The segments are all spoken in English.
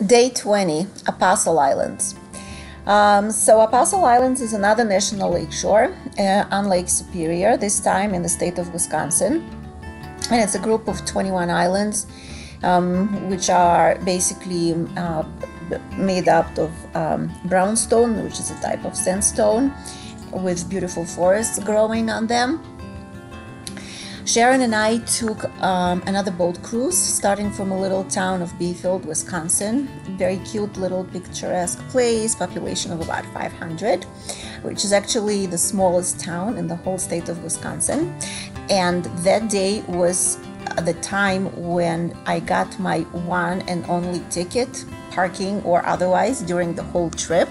Day 20, Apostle Islands. So Apostle Islands is another national lakeshore on Lake Superior, this time in the state of Wisconsin. And it's a group of 21 islands, which are basically made up of brownstone, which is a type of sandstone, with beautiful forests growing on them. Sharon and I took another boat cruise, starting from a little town of Bayfield, Wisconsin. Very cute little picturesque place, population of about 500, which is actually the smallest town in the whole state of Wisconsin. And that day was the time when I got my one and only ticket, parking or otherwise, during the whole trip.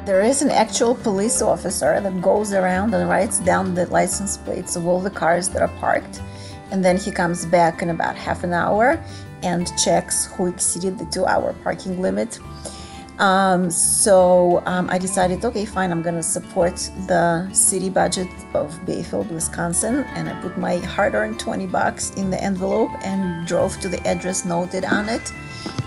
There is an actual police officer that goes around and writes down the license plates of all the cars that are parked, and then he comes back in about half an hour and checks who exceeded the 2-hour parking limit. I decided, okay, fine, I'm gonna support the city budget of Bayfield, Wisconsin, and I put my hard-earned $20 in the envelope and drove to the address noted on it,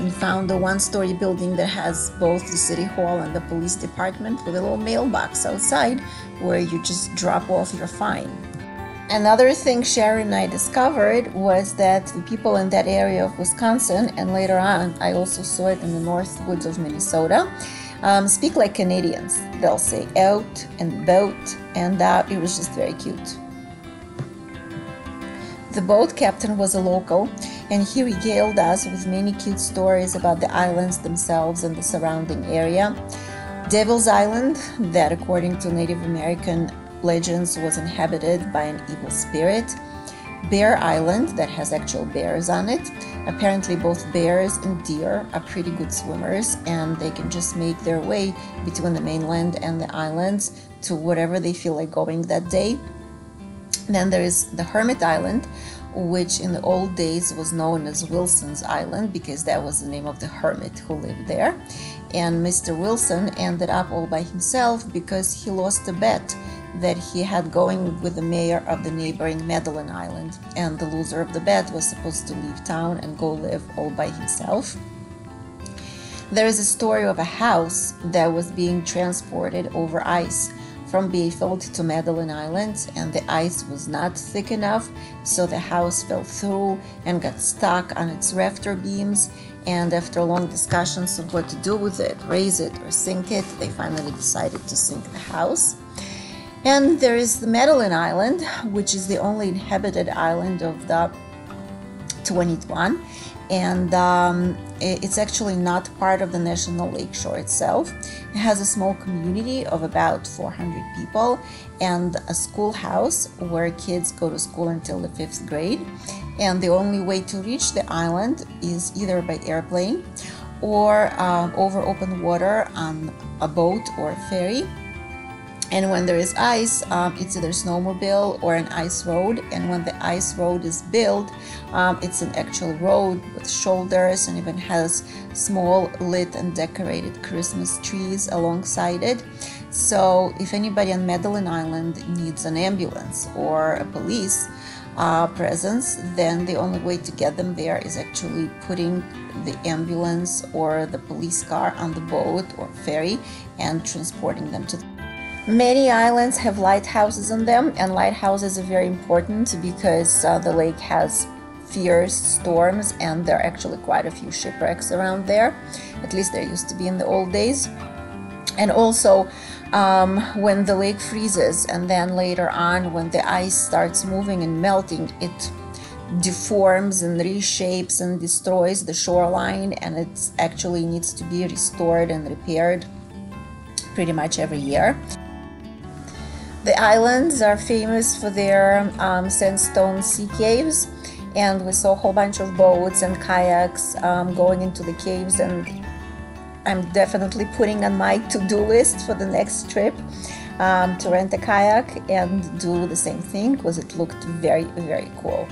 and found a one-story building that has both the city hall and the police department, with a little mailbox outside where you just drop off your fine. Another thing Sharon and I discovered was that the people in that area of Wisconsin, and later on I also saw it in the north woods of Minnesota, speak like Canadians. They'll say out and boat, and it was just very cute. The boat captain was a local, and he regaled us with many cute stories about the islands themselves and the surrounding area. Devil's Island, that according to Native American legends was inhabited by an evil spirit. Bear Island, that has actual bears on it. Apparently both bears and deer are pretty good swimmers, and they can just make their way between the mainland and the islands to wherever they feel like going that day. Then there is the Hermit Island, which in the old days was known as Wilson's Island, because that was the name of the hermit who lived there. And Mr. Wilson ended up all by himself because he lost a bet that he had going with the mayor of the neighboring Madeline Island, and the loser of the bet was supposed to leave town and go live all by himself. There is a story of a house that was being transported over ice from Bayfield to Madeline Island, and the ice was not thick enough, so the house fell through and got stuck on its rafter beams. And after long discussions of what to do with it, raise it or sink it, they finally decided to sink the house. And there is the Madeline Island, which is the only inhabited island of the 21, and it's actually not part of the National Lakeshore itself. It has a small community of about 400 people and a schoolhouse where kids go to school until the 5th grade. And the only way to reach the island is either by airplane or over open water on a boat or a ferry. And when there is ice, it's either snowmobile or an ice road. And when the ice road is built, it's an actual road with shoulders and even has small lit and decorated Christmas trees alongside it. So if anybody on Madeline Island needs an ambulance or a police presence, then the only way to get them there is actually putting the ambulance or the police car on the boat or ferry and transporting them to the Many islands have lighthouses on them, and lighthouses are very important because the lake has fierce storms, and there are actually quite a few shipwrecks around there. At least there used to be in the old days. And also when the lake freezes, and then later on when the ice starts moving and melting, it deforms and reshapes and destroys the shoreline, and it actually needs to be restored and repaired pretty much every year. The islands are famous for their sandstone sea caves, and we saw a whole bunch of boats and kayaks going into the caves, and I'm definitely putting on my to-do list for the next trip to rent a kayak and do the same thing, because it looked very, very cool.